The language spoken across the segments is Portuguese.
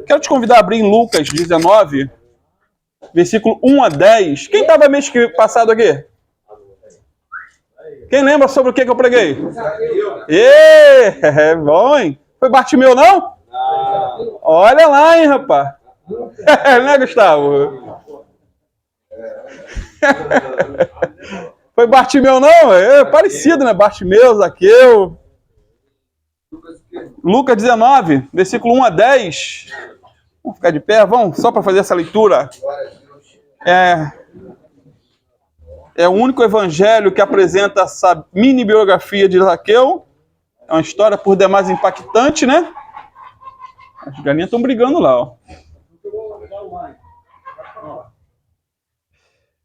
Quero te convidar a abrir em Lucas 19, versículo 1 a 10. Quem estava mês passado aqui? Quem lembra sobre o que eu preguei? É bom, hein? Foi Bartimeu, não? Olha lá, hein, rapaz. Né, Gustavo? Foi Bartimeu, não? É parecido, né? Bartimeu, Zaqueu. Lucas 19, versículo 1 a 10. Vamos ficar de pé, vamos, só para fazer essa leitura. É o único evangelho que apresenta essa mini biografia de Zaqueu. É uma história por demais impactante, né? As galinhas estão brigando lá, ó.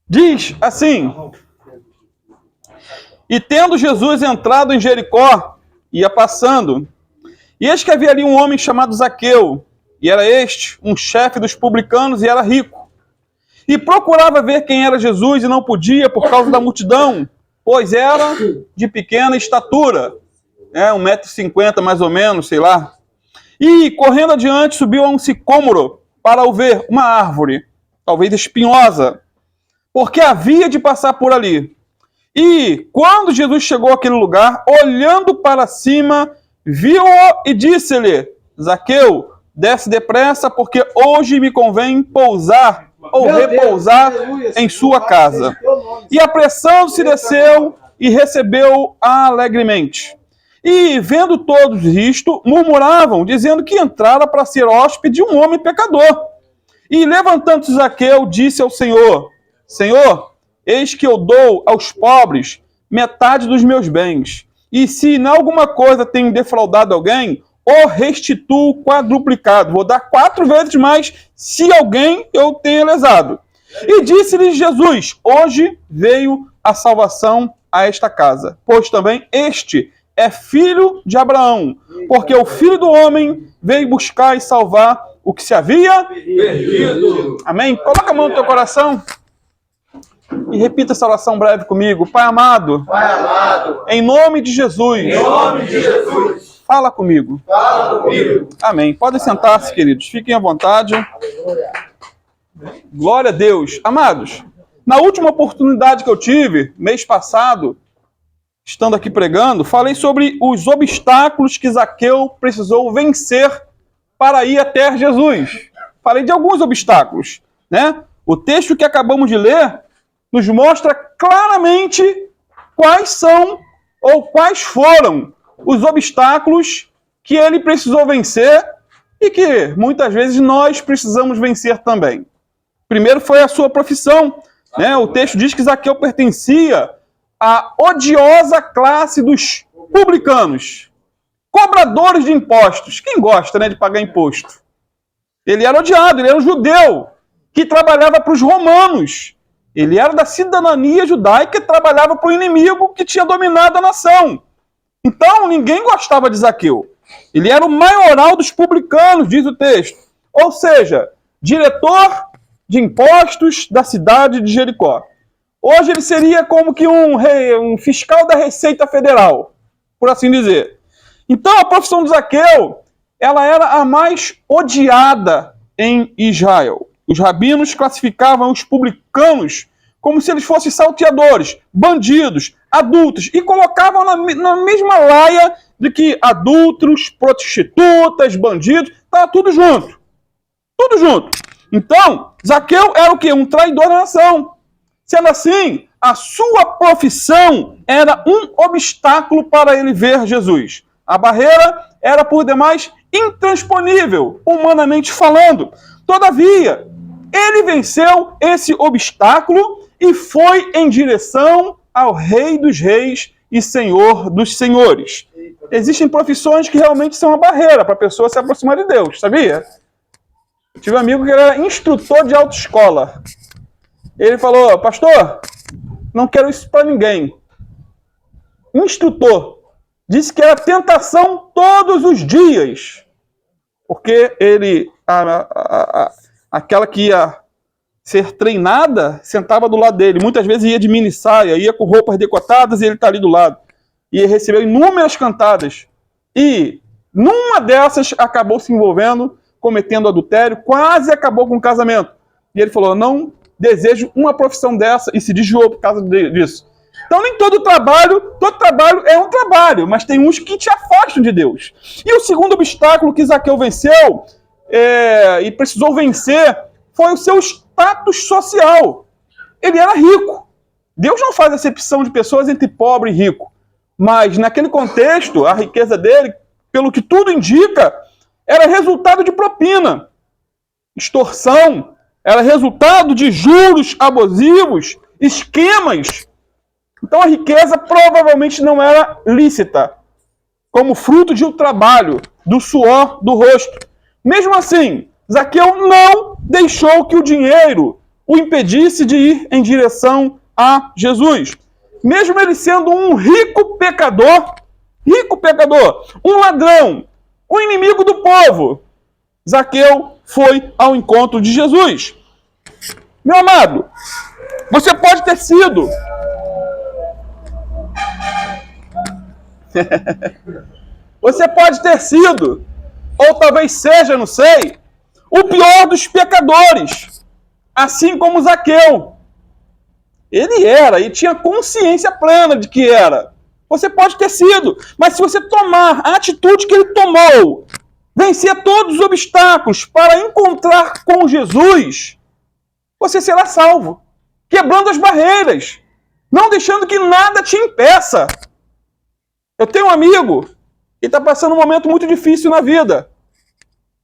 Diz assim: e tendo Jesus entrado em Jericó, ia passando, e eis que havia ali um homem chamado Zaqueu, e era este um chefe dos publicanos, e era rico. E procurava ver quem era Jesus, e não podia por causa da multidão, pois era de pequena estatura, 1,50 m mais ou menos, sei lá. E, correndo adiante, subiu a um sicômoro para o ver, uma árvore, talvez espinhosa, porque havia de passar por ali. E, quando Jesus chegou àquele lugar, olhando para cima, viu-o e disse-lhe: Zaqueu, desce depressa, porque hoje me convém pousar ou repousar em sua casa. E apressando-se desceu e recebeu alegremente. E vendo todos isto, murmuravam, dizendo que entrara para ser hóspede de um homem pecador. E levantando-se Zaqueu, disse ao Senhor: Senhor, eis que eu dou aos pobres metade dos meus bens. E se em alguma coisa tenho defraudado alguém, o restituo quadruplicado. Vou dar 4 vezes mais se alguém eu tenha lesado. E disse-lhe Jesus: hoje veio a salvação a esta casa, pois também este é filho de Abraão, porque o Filho do Homem veio buscar e salvar o que se havia perdido. Amém? Coloca a mão no teu coração e repita essa oração breve comigo. Pai amado, em nome de Jesus, fala comigo. Amém. Podem sentar-se, queridos. Fiquem à vontade. Glória a Deus. Amados, na última oportunidade que eu tive, mês passado, estando aqui pregando, falei sobre os obstáculos que Zaqueu precisou vencer para ir até Jesus. Falei de alguns obstáculos, né? O texto que acabamos de ler nos mostra claramente quais são ou quais foram os obstáculos que ele precisou vencer e que muitas vezes nós precisamos vencer também. Primeiro foi a sua profissão, né? O texto diz que Zaqueu pertencia à odiosa classe dos publicanos, cobradores de impostos. Quem gosta, né, de pagar imposto? Ele era odiado, ele era um judeu que trabalhava para os romanos. Ele era da cidadania judaica e trabalhava para o inimigo que tinha dominado a nação. Então, ninguém gostava de Zaqueu. Ele era o maioral dos publicanos, diz o texto. Ou seja, diretor de impostos da cidade de Jericó. Hoje ele seria como que um fiscal da Receita Federal, por assim dizer. Então, a profissão de Zaqueu, ela era a mais odiada em Israel. Os rabinos classificavam os publicanos como se eles fossem salteadores, bandidos, adultos, e colocavam na mesma laia de que adultos, prostitutas, bandidos, estava tudo junto. Tudo junto. Então, Zaqueu era o quê? Um traidor da nação. Sendo assim, a sua profissão era um obstáculo para ele ver Jesus. A barreira era, por demais, intransponível, humanamente falando. Todavia, ele venceu esse obstáculo e foi em direção ao Rei dos Reis e Senhor dos Senhores. Existem profissões que realmente são uma barreira para a pessoa se aproximar de Deus, sabia? Eu tive um amigo que era instrutor de autoescola. Ele falou: pastor, não quero isso para ninguém. Instrutor. Disse que era tentação todos os dias. Porque ele, aquela que ia ser treinada, sentava do lado dele. Muitas vezes ia de mini saia, ia com roupas decotadas e ele está ali do lado. E ele recebeu inúmeras cantadas. E numa dessas acabou se envolvendo cometendo adultério, quase acabou com o casamento. E ele falou, não desejo uma profissão dessa, e se desviou por causa disso. Então nem todo trabalho é um trabalho, mas tem uns que te afastam de Deus. E o segundo obstáculo que Zaqueu venceu, e precisou vencer, foi o seu status social. Ele era rico. Deus não faz acepção de pessoas entre pobre e rico. Mas naquele contexto, a riqueza dele, pelo que tudo indica, era resultado de propina, extorsão, era resultado de juros abusivos, esquemas. Então a riqueza provavelmente não era lícita, como fruto de um trabalho, do suor do rosto. Mesmo assim, Zaqueu não deixou que o dinheiro o impedisse de ir em direção a Jesus. Mesmo ele sendo um rico pecador, um ladrão, um inimigo do povo, Zaqueu foi ao encontro de Jesus. Meu amado, você pode ter sido ou talvez seja, não sei, o pior dos pecadores, assim como Zaqueu. Ele era e tinha consciência plena de que era. Você pode ter sido, mas se você tomar a atitude que ele tomou, vencer todos os obstáculos para encontrar com Jesus, você será salvo, quebrando as barreiras, não deixando que nada te impeça. Eu tenho um amigo que está passando um momento muito difícil na vida,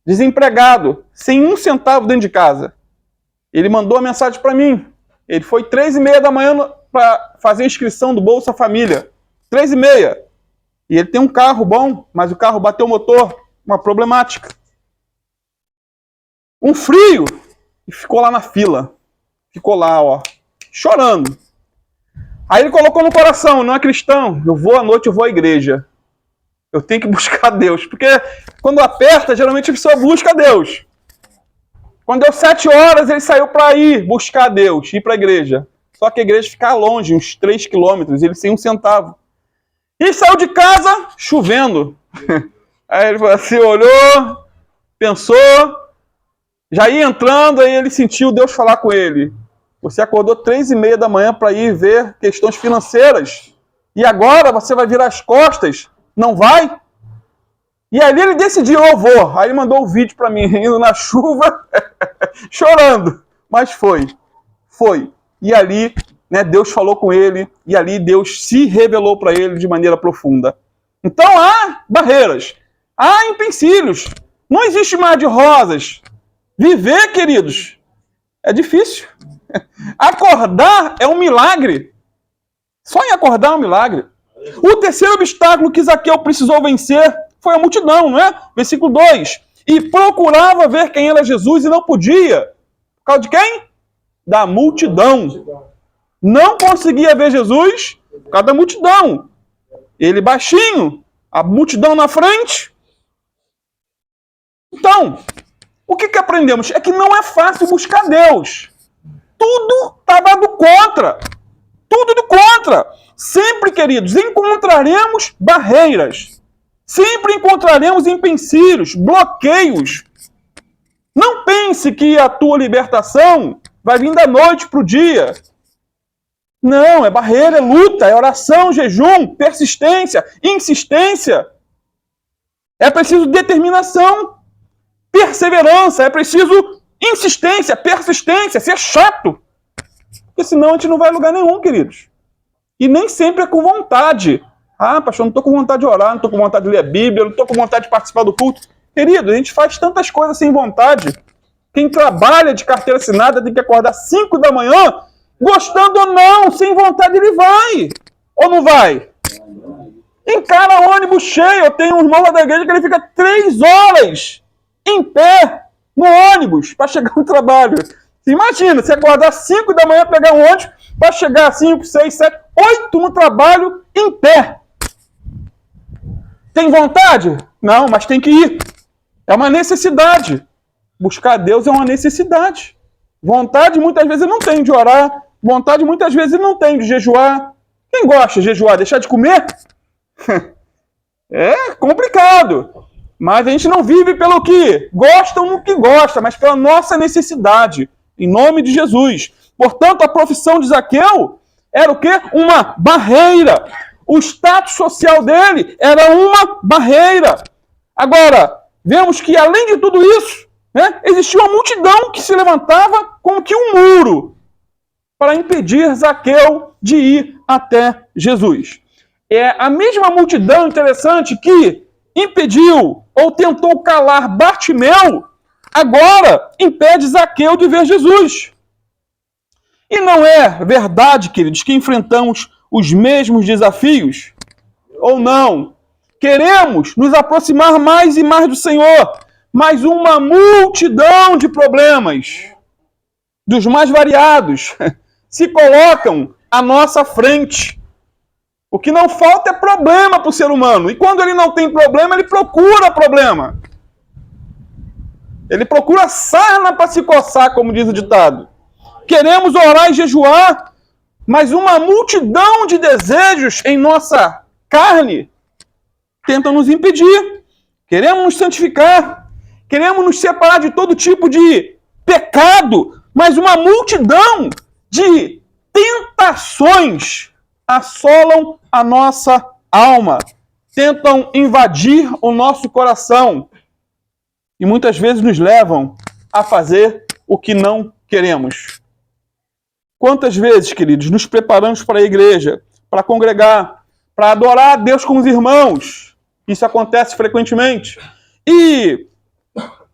desempregado, sem um centavo dentro de casa. Ele mandou uma mensagem para mim. Ele foi 3h30 da manhã para fazer a inscrição do Bolsa Família. 3h30. E ele tem um carro bom, mas o carro bateu o motor. Uma problemática. Um frio. E ficou lá na fila. Ficou lá, ó, chorando. Aí ele colocou no coração, não é cristão, à noite eu vou à igreja. Eu tenho que buscar Deus. Porque quando aperta, geralmente a pessoa busca Deus. Quando deu 7 horas, ele saiu para ir buscar Deus, ir para a igreja. Só que a igreja fica longe, uns 3 quilômetros, ele sem um centavo. E saiu de casa chovendo. Aí ele assim, olhou, pensou, já ia entrando, aí ele sentiu Deus falar com ele. Você acordou 3h30 da manhã para ir ver questões financeiras. E agora você vai virar as costas? Não vai? E ali ele decidiu, eu vou. Aí ele mandou o vídeo para mim, indo na chuva, chorando. Mas foi. E ali, né, Deus falou com ele, e ali Deus se revelou para ele de maneira profunda. Então há barreiras, há empecilhos. Não existe mar de rosas. Viver, queridos, é difícil. Acordar é um milagre. Só em acordar é um milagre. O terceiro obstáculo que Zaqueu precisou vencer foi a multidão, não é? Versículo 2. E procurava ver quem era Jesus e não podia. Por causa de quem? Da multidão. Não conseguia ver Jesus por causa da multidão. Ele baixinho, a multidão na frente. Então, o que aprendemos? É que não é fácil buscar Deus. Tudo estava do contra. Tudo do contra. Sempre, queridos, encontraremos barreiras. Sempre encontraremos empecilhos, bloqueios. Não pense que a tua libertação vai vir da noite para o dia. Não, é barreira, é luta, é oração, jejum, persistência, insistência. É preciso determinação, perseverança, é preciso insistência, persistência, ser chato. Porque senão a gente não vai a lugar nenhum, queridos. E nem sempre é com vontade. Ah, pastor, não estou com vontade de orar, não estou com vontade de ler a Bíblia, não estou com vontade de participar do culto. Querido, a gente faz tantas coisas sem vontade. Quem trabalha de carteira assinada tem que acordar 5 da manhã, gostando ou não, sem vontade ele vai. Ou não vai? Encara ônibus cheio. Eu tenho um irmão lá da igreja que ele fica 3 horas em pé no ônibus para chegar no trabalho. Você imagina, você acordar 5 da manhã, pegar um ônibus para chegar a 5, 6, 7, 8 no trabalho em pé. Tem vontade? Não, mas tem que ir. É uma necessidade. Buscar Deus é uma necessidade. Vontade muitas vezes não tem de orar. Vontade muitas vezes não tem de jejuar. Quem gosta de jejuar? Deixar de comer? É complicado. Mas a gente não vive pelo que gosta ou no que gosta, mas pela nossa necessidade, em nome de Jesus. Portanto, a profissão de Zaqueu era o quê? Uma barreira. O status social dele era uma barreira. Agora, vemos que além de tudo isso, né, existia uma multidão que se levantava como que um muro para impedir Zaqueu de ir até Jesus. É a mesma multidão, interessante, que impediu ou tentou calar Bartimeu, agora impede Zaqueu de ver Jesus. E não é verdade, queridos, que enfrentamos os mesmos desafios? Ou não? Queremos nos aproximar mais e mais do Senhor, mas uma multidão de problemas, dos mais variados, se colocam à nossa frente. O que não falta é problema para o ser humano. E quando ele não tem problema, ele procura problema. Ele procura sarna para se coçar, como diz o ditado. Queremos orar e jejuar, mas uma multidão de desejos em nossa carne tentam nos impedir. Queremos nos santificar, queremos nos separar de todo tipo de pecado, mas uma multidão de tentações assolam a nossa alma, tentam invadir o nosso coração e muitas vezes nos levam a fazer o que não queremos. Quantas vezes, queridos, nos preparamos para a igreja, para congregar, para adorar a Deus com os irmãos? Isso acontece frequentemente. E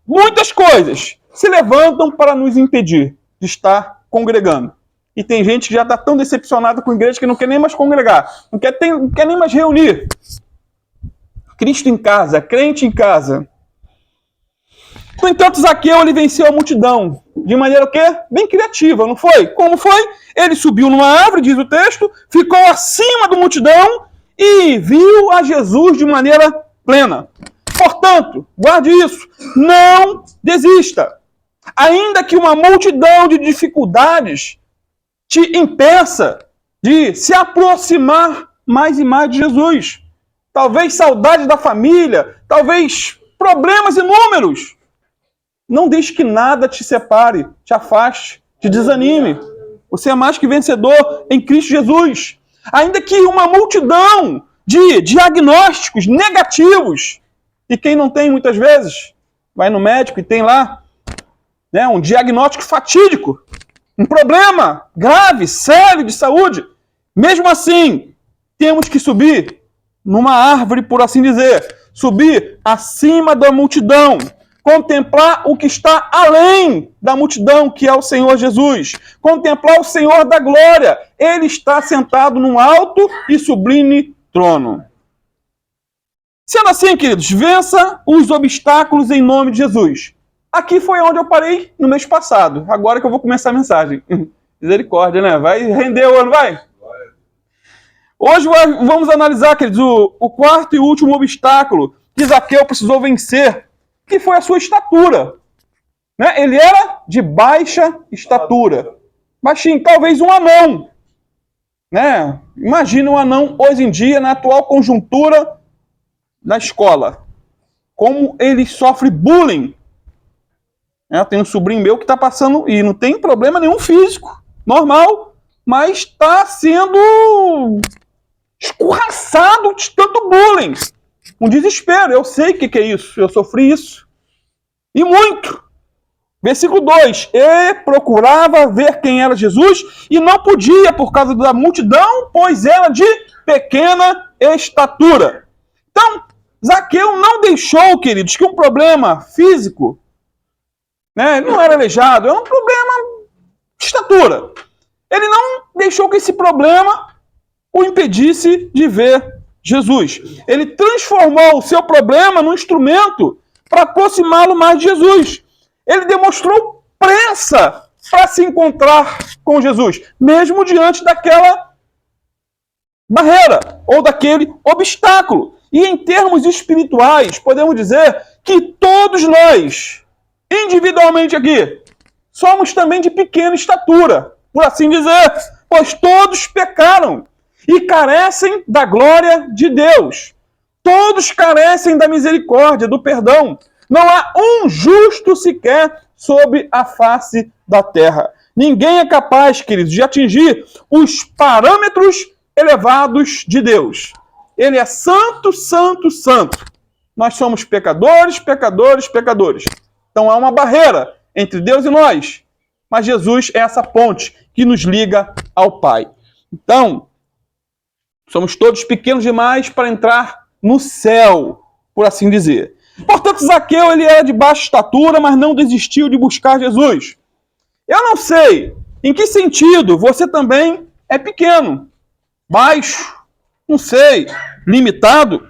muitas coisas se levantam para nos impedir de estar congregando. E tem gente que já está tão decepcionada com a igreja que não quer nem mais congregar, não quer nem mais reunir. Cristo em casa, crente em casa. No entanto, Zaqueu, ele venceu a multidão. De maneira o quê? Bem criativa, não foi? Como foi? Ele subiu numa árvore, diz o texto, ficou acima da multidão e viu a Jesus de maneira plena. Portanto, guarde isso, não desista. Ainda que uma multidão de dificuldades te impeça de se aproximar mais e mais de Jesus. Talvez saudade da família, talvez problemas inúmeros. Não deixe que nada te separe, te afaste, te desanime. Você é mais que vencedor em Cristo Jesus. Ainda que uma multidão de diagnósticos negativos, e quem não tem muitas vezes, vai no médico e tem lá, né, um diagnóstico fatídico, um problema grave, sério de saúde. Mesmo assim, temos que subir numa árvore, por assim dizer, subir acima da multidão, contemplar o que está além da multidão, que é o Senhor Jesus, contemplar o Senhor da glória. Ele está sentado num alto e sublime trono. Sendo assim, queridos, vença os obstáculos em nome de Jesus. Aqui foi onde eu parei no mês passado. Agora que eu vou começar a mensagem. Misericórdia, né? Vai render o ano, vai? Hoje vamos analisar, queridos, o quarto e último obstáculo que Zaqueu precisou vencer, que foi a sua estatura. Né? Ele era de baixa estatura. Baixinho, talvez um anão. Né? Imagina um anão hoje em dia, na atual conjuntura da escola. Como ele sofre bullying. Eu tenho um sobrinho meu que está passando, e não tem problema nenhum físico, normal, mas está sendo escorraçado de tanto bullying. Um desespero. Eu sei o que é isso, eu sofri isso. E muito. Versículo 2. E procurava ver quem era Jesus e não podia por causa da multidão, pois era de pequena estatura. Então, Zaqueu não deixou, queridos, que um problema físico, né, ele não era aleijado, é um problema de estatura. Ele não deixou que esse problema o impedisse de ver Jesus. Ele transformou o seu problema num instrumento para aproximá-lo mais de Jesus. Ele demonstrou pressa para se encontrar com Jesus, mesmo diante daquela barreira ou daquele obstáculo. E em termos espirituais, podemos dizer que todos nós, individualmente aqui, somos também de pequena estatura, por assim dizer, pois todos pecaram e carecem da glória de Deus. Todos carecem da misericórdia, do perdão. Não há um justo sequer sobre a face da terra. Ninguém é capaz, queridos, de atingir os parâmetros elevados de Deus. Ele é santo, santo, santo. Nós somos pecadores, pecadores, pecadores. Então há uma barreira entre Deus e nós. Mas Jesus é essa ponte que nos liga ao Pai. Então, somos todos pequenos demais para entrar no céu, por assim dizer. Portanto, Zaqueu, ele era de baixa estatura, mas não desistiu de buscar Jesus. Eu não sei em que sentido você também é pequeno, baixo, não sei, limitado.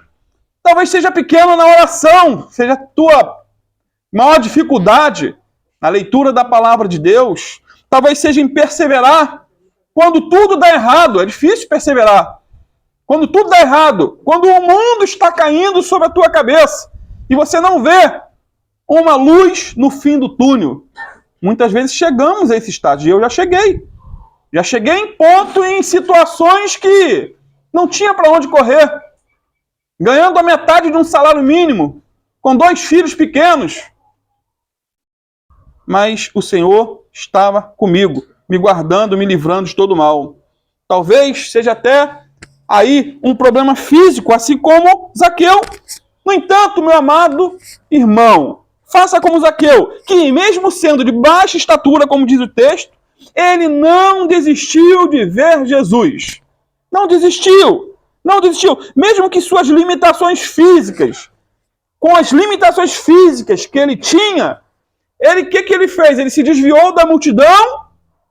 Talvez seja pequeno na oração, seja a tua maior dificuldade na leitura da palavra de Deus. Talvez seja em perseverar quando tudo dá errado. É difícil perseverar. Quando tudo dá errado, quando o mundo está caindo sobre a tua cabeça e você não vê uma luz no fim do túnel. Muitas vezes chegamos a esse estágio, e eu já cheguei. Já cheguei em ponto, em situações que não tinha para onde correr. Ganhando a metade de um salário mínimo, com 2 filhos pequenos. Mas o Senhor estava comigo, me guardando, me livrando de todo mal. Talvez seja até aí um problema físico, assim como Zaqueu. No entanto, meu amado irmão, faça como Zaqueu, que mesmo sendo de baixa estatura, como diz o texto, ele não desistiu de ver Jesus. Não desistiu. Não desistiu. Mesmo que suas limitações físicas, com as limitações físicas que ele tinha, o que ele fez? Ele se desviou da multidão,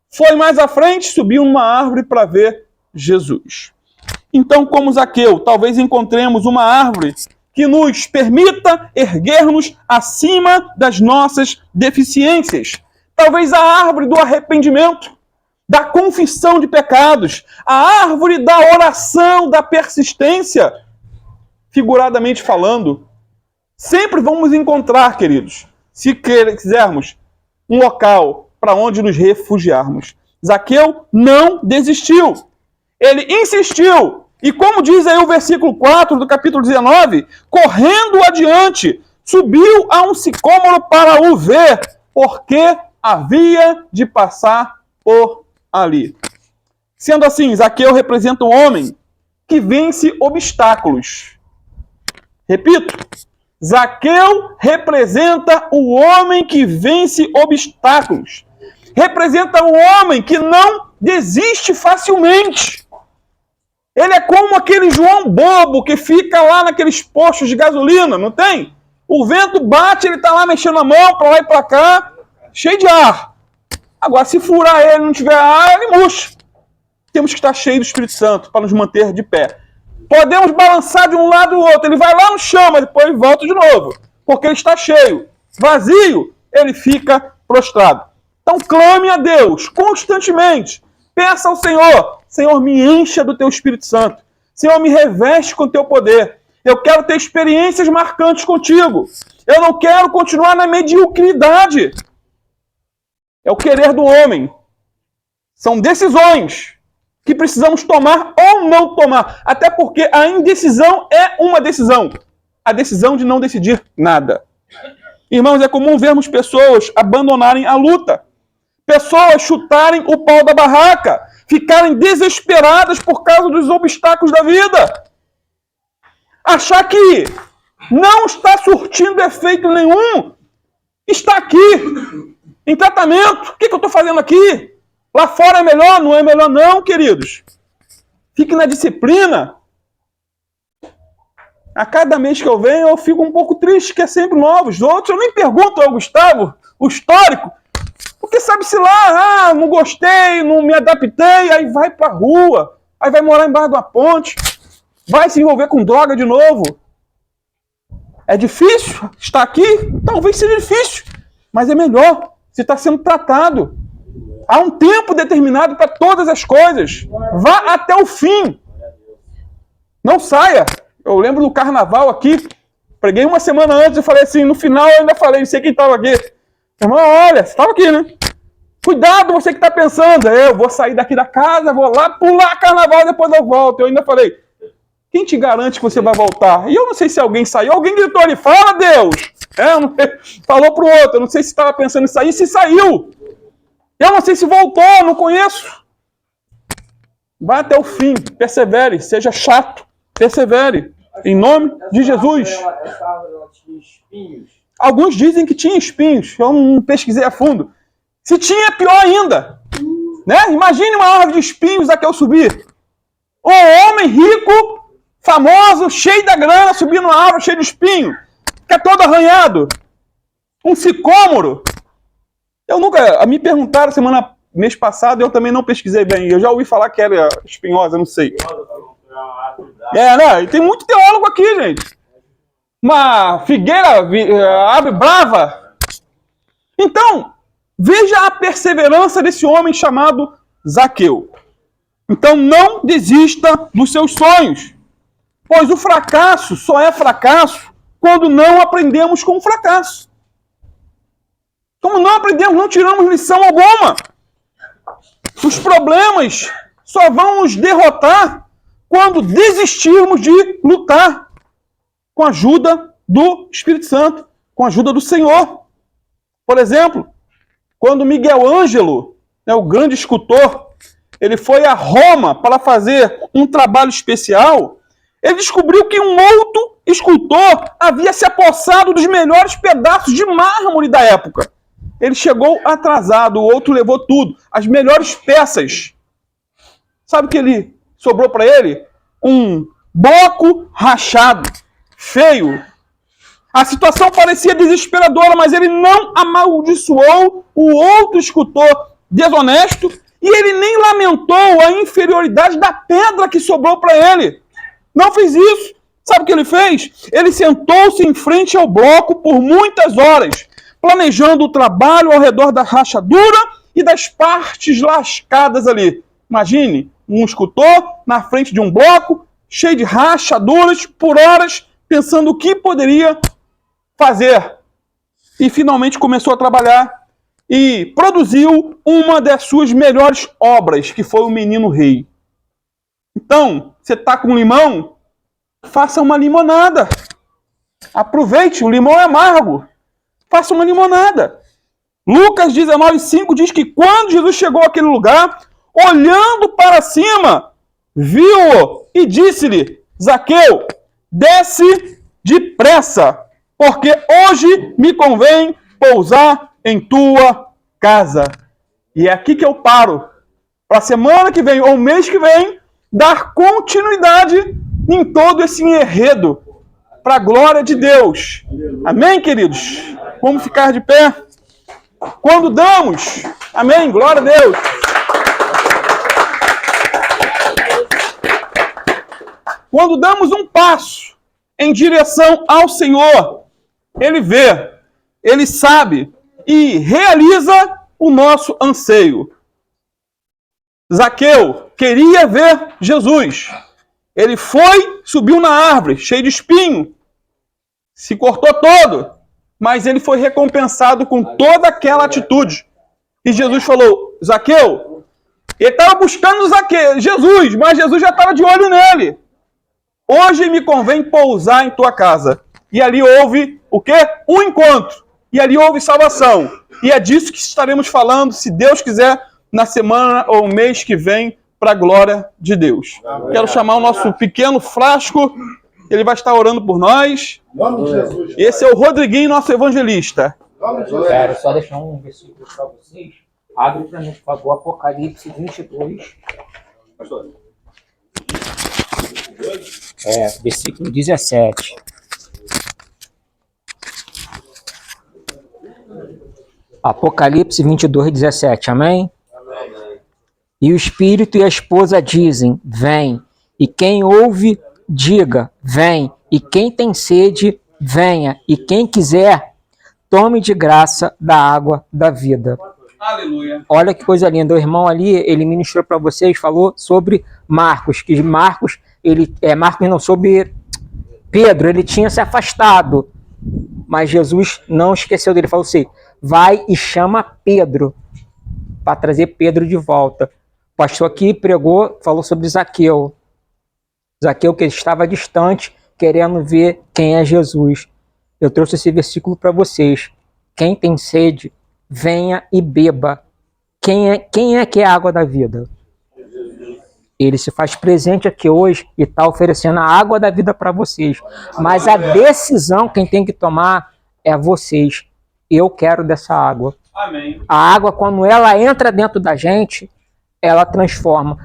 foi mais à frente, subiu numa árvore para ver Jesus. Então, como Zaqueu, talvez encontremos uma árvore que nos permita erguer-nos acima das nossas deficiências. Talvez a árvore do arrependimento, da confissão de pecados, a árvore da oração, da persistência, figuradamente falando. Sempre vamos encontrar, queridos, se quisermos, um local para onde nos refugiarmos. Zaqueu não desistiu. Ele insistiu. E como diz aí o versículo 4 do capítulo 19, correndo adiante, subiu a um sicômoro para o ver, porque havia de passar por ali. Sendo assim, Zaqueu representa um homem que vence obstáculos. Repito, Zaqueu representa o homem que vence obstáculos. Representa um homem que não desiste facilmente. Ele é como aquele João bobo que fica lá naqueles postos de gasolina, não tem? O vento bate, ele está lá mexendo a mão para lá e para cá, cheio de ar. Agora, se furar ele e não tiver ar, ele murcha. Temos que estar cheios do Espírito Santo para nos manter de pé. Podemos balançar de um lado ao outro. Ele vai lá no chão, mas depois volta de novo. Porque ele está cheio. Vazio, ele fica prostrado. Então clame a Deus constantemente. Peça ao Senhor. Senhor, me encha do teu Espírito Santo. Senhor, me reveste com o teu poder. Eu quero ter experiências marcantes contigo. Eu não quero continuar na mediocridade. É o querer do homem. São decisões que precisamos tomar ou não tomar. Até porque a indecisão é uma decisão. A decisão de não decidir nada. Irmãos, é comum vermos pessoas abandonarem a luta. Pessoas chutarem o pau da barraca. Ficarem desesperadas por causa dos obstáculos da vida. Achar que não está surtindo efeito nenhum. Está aqui, em tratamento. O que eu estou fazendo aqui? Lá fora é melhor? Não é melhor não, queridos. Fique na disciplina. A cada mês que eu venho, eu fico um pouco triste, que é sempre novo. Os outros, eu nem pergunto ao Gustavo, o histórico, porque sabe-se lá, não gostei, não me adaptei, aí vai pra rua, aí vai morar embaixo de uma ponte, vai se envolver com droga de novo. É difícil estar aqui? Talvez seja difícil, mas é melhor. Você está sendo tratado. Há um tempo determinado para todas as coisas. Vá até o fim. Não saia. Eu lembro do carnaval aqui, preguei uma semana antes e falei assim, no final eu ainda falei, não sei quem estava aqui. Irmão, olha, você estava aqui, né? Cuidado, você que está pensando, eu vou sair daqui da casa, vou lá pular carnaval, depois eu volto. Eu ainda falei, Quem te garante que você vai voltar? E eu não sei se alguém saiu. Alguém gritou ali, fala, Deus! Falou pro outro. Eu não sei se estava pensando em sair, se saiu. Eu não sei se voltou, não conheço. Vai até o fim, persevere, seja chato, persevere. Em nome de Jesus. Essa árvore ela tinha espinhos. Alguns dizem que tinha espinhos. Eu não pesquisei a fundo. Se tinha, é pior ainda. Né? Imagine uma árvore de espinhos a que eu subir. Um homem rico, famoso, cheio da grana, subindo uma árvore cheia de espinho. Fica todo arranhado. Um sicômoro. Eu nunca... Me perguntaram mês passado, eu também não pesquisei bem. Eu já ouvi falar que era espinhosa, não sei. Né? E tem muito teólogo aqui, gente. Uma figueira, árvore brava. Então, veja a perseverança desse homem chamado Zaqueu. Então, não desista dos seus sonhos. Pois o fracasso só é fracasso quando não aprendemos com o fracasso. Como não aprendemos, não tiramos lição alguma. Os problemas só vão nos derrotar quando desistirmos de lutar com a ajuda do Espírito Santo, com a ajuda do Senhor. Por exemplo, quando Miguel Ângelo, o grande escultor, ele foi a Roma para fazer um trabalho especial, ele descobriu que um outro escultor havia se apossado dos melhores pedaços de mármore da época. Ele chegou atrasado, o outro levou tudo, as melhores peças. Sabe o que ele sobrou para ele? Um bloco rachado, feio. A situação parecia desesperadora, mas ele não amaldiçoou o outro escultor desonesto e ele nem lamentou a inferioridade da pedra que sobrou para ele. Não fez isso. Sabe o que ele fez? Ele sentou-se em frente ao bloco por muitas horas, planejando o trabalho ao redor da rachadura e das partes lascadas ali. Imagine um escultor na frente de um bloco, cheio de rachaduras, por horas, pensando o que poderia fazer. E finalmente começou a trabalhar e produziu uma das suas melhores obras, que foi o Menino Rei. Então, você está com limão? Faça uma limonada. Aproveite, o limão é amargo. Faça uma limonada. Lucas 19:5 diz que quando Jesus chegou àquele lugar, olhando para cima, viu-o e disse-lhe, Zaqueu, desce depressa, porque hoje me convém pousar em tua casa. E é aqui que eu paro. Para a semana que vem, ou mês que vem, dar continuidade em todo esse enredo, para a glória de Deus. Amém, queridos? Vamos ficar de pé? Quando damos, amém, glória a Deus. Quando damos um passo em direção ao Senhor, Ele vê, Ele sabe e realiza o nosso anseio. Zaqueu queria ver Jesus. Ele foi, subiu na árvore, cheio de espinho, se cortou todo, mas ele foi recompensado com toda aquela atitude. E Jesus falou, Zaqueu, ele estava buscando Jesus, mas Jesus já estava de olho nele. Hoje me convém pousar em tua casa. E ali houve o quê? Um encontro. E ali houve salvação. E é disso que estaremos falando, se Deus quiser, na semana ou mês que vem, para a glória de Deus. Quero chamar o nosso pequeno Frasco, ele vai estar orando por nós. Esse é o Rodriguinho, nosso evangelista. Quero só deixar um versículo para vocês. Abre para mim, por favor, Apocalipse 22. Versículo 17. Apocalipse 22, 17. Amém? E o Espírito e a esposa dizem, vem. E quem ouve, diga, vem. E quem tem sede, venha. E quem quiser, tome de graça da água da vida. Aleluia. Olha que coisa linda. O irmão ali, ele ministrou para vocês, falou sobre Marcos. Que Marcos, sobre Pedro, ele tinha se afastado. Mas Jesus não esqueceu dele. Falou assim, vai e chama Pedro, para trazer Pedro de volta. O pastor aqui pregou, falou sobre Zaqueu. Zaqueu, que ele estava distante, querendo ver quem é Jesus. Eu trouxe esse versículo para vocês. Quem tem sede, venha e beba. Quem é que é a água da vida? Ele se faz presente aqui hoje e está oferecendo a água da vida para vocês. Mas a decisão quem tem que tomar é vocês. Eu quero dessa água. Amém. A água, quando ela entra dentro da gente, ela transforma.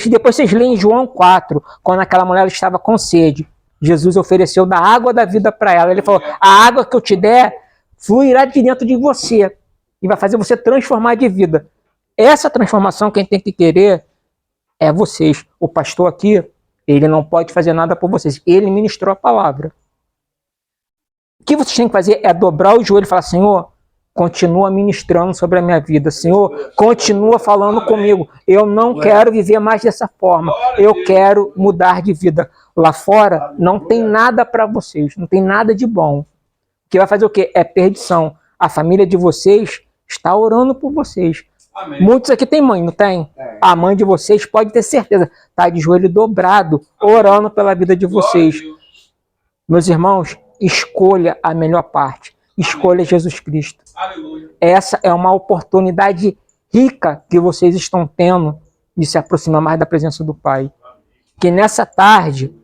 Depois vocês leem em João 4, quando aquela mulher estava com sede. Jesus ofereceu da água da vida para ela. Ele falou, a água que eu te der fluirá de dentro de você e vai fazer você transformar de vida. Essa transformação quem tem que querer é vocês. O pastor aqui, ele não pode fazer nada por vocês. Ele ministrou a palavra. O que vocês têm que fazer é dobrar o joelho e falar, Senhor, continua ministrando sobre a minha vida. Senhor, continua falando comigo. Eu não quero viver mais dessa forma. Eu quero mudar de vida. Lá fora não tem nada para vocês. Não tem nada de bom. O que vai fazer o quê? É perdição. A família de vocês está orando por vocês. Amém. Muitos aqui tem mãe, não tem? A mãe de vocês pode ter certeza. Está de joelho dobrado, orando pela vida de vocês. Meus irmãos, escolha a melhor parte. Escolha Jesus Cristo. Aleluia. Essa é uma oportunidade rica que vocês estão tendo de se aproximar mais da presença do Pai. Que nessa tarde,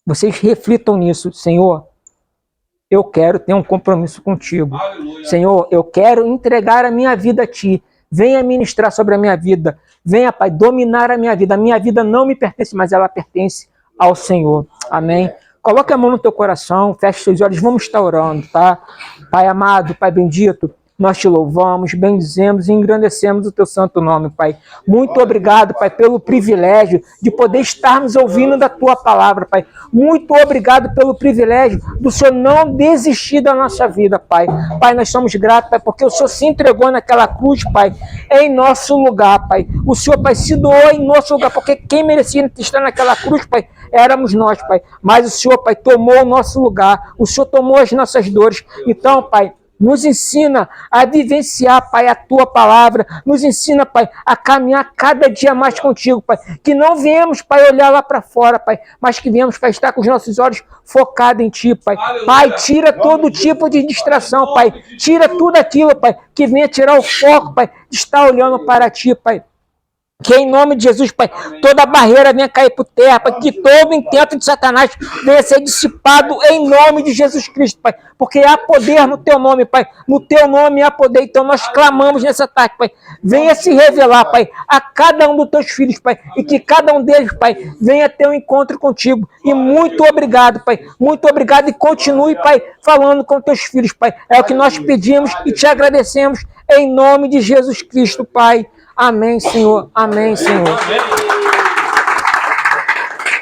vocês reflitam nisso. Senhor, eu quero ter um compromisso contigo. Aleluia. Senhor, eu quero entregar a minha vida a Ti. Venha ministrar sobre a minha vida. Venha, Pai, dominar a minha vida. A minha vida não me pertence, mas ela pertence ao Senhor. Amém? Coloque a mão no teu coração, feche seus olhos, vamos estar orando, tá? Pai amado, Pai bendito, nós te louvamos, bendizemos e engrandecemos o teu santo nome, Pai. Muito obrigado, Pai, pelo privilégio de poder estarmos ouvindo da tua palavra, Pai. Muito obrigado pelo privilégio do Senhor não desistir da nossa vida, Pai. Pai, nós somos gratos, Pai, porque o Senhor se entregou naquela cruz, Pai, em nosso lugar, Pai. O Senhor, Pai, se doou em nosso lugar, porque quem merecia estar naquela cruz, Pai, éramos nós, Pai. Mas o Senhor, Pai, tomou o nosso lugar. O Senhor tomou as nossas dores. Então, Pai, nos ensina a vivenciar, Pai, a Tua palavra. Nos ensina, Pai, a caminhar cada dia mais contigo, Pai. Que não viemos, Pai, olhar lá para fora, Pai, mas que viemos, Pai, estar com os nossos olhos focados em Ti, Pai. Aleluia. Pai, tira todo tipo de distração, Pai. Tira tudo aquilo, Pai, que venha tirar o foco, Pai, de estar olhando para Ti, Pai. Que em nome de Jesus, Pai, toda barreira venha cair por terra, Pai, que todo intento de Satanás venha ser dissipado em nome de Jesus Cristo, Pai, porque há poder no Teu nome, Pai, no Teu nome há poder, então nós clamamos nessa tarde, Pai, venha se revelar, Pai, a cada um dos Teus filhos, Pai, e que cada um deles, Pai, venha ter um encontro contigo, e muito obrigado, Pai, muito obrigado, e continue, Pai, falando com Teus filhos, Pai, é o que nós pedimos e Te agradecemos, em nome de Jesus Cristo, Pai. Amém, Senhor. Amém, Senhor.